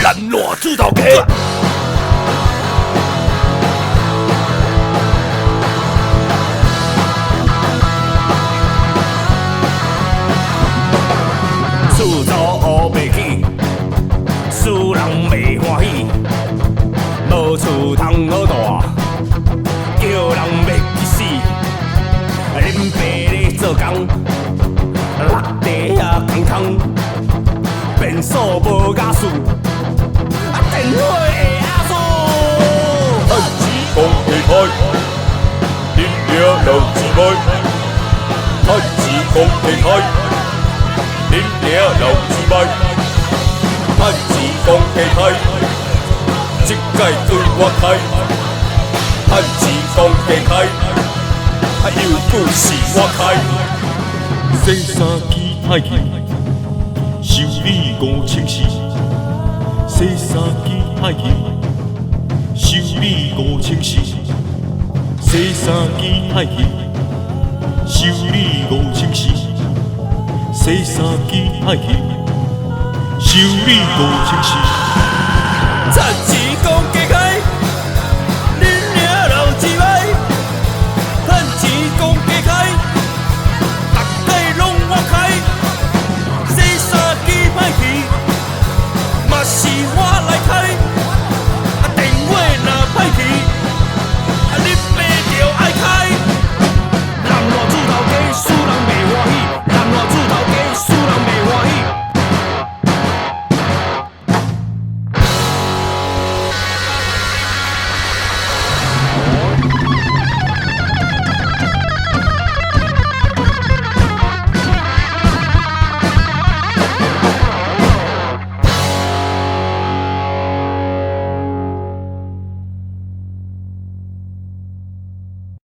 南锣主头家。厝租乌袂起，厝人袂欢喜，无厝通好大，叫人袂去死。恁爸咧做工，落地啊空空，变数无雅数。 电火的阿叔，趁钱讲地开，恁娘留一摆。趁钱讲地开，恁娘留一摆。趁钱讲地开，这届对我开。趁钱讲地开，又久是我开。洗衫机歹去，修理5000四。 洗衫机歹去，修理5000四。洗衫机歹去，修理5000四。洗衫机歹去，修理5000四。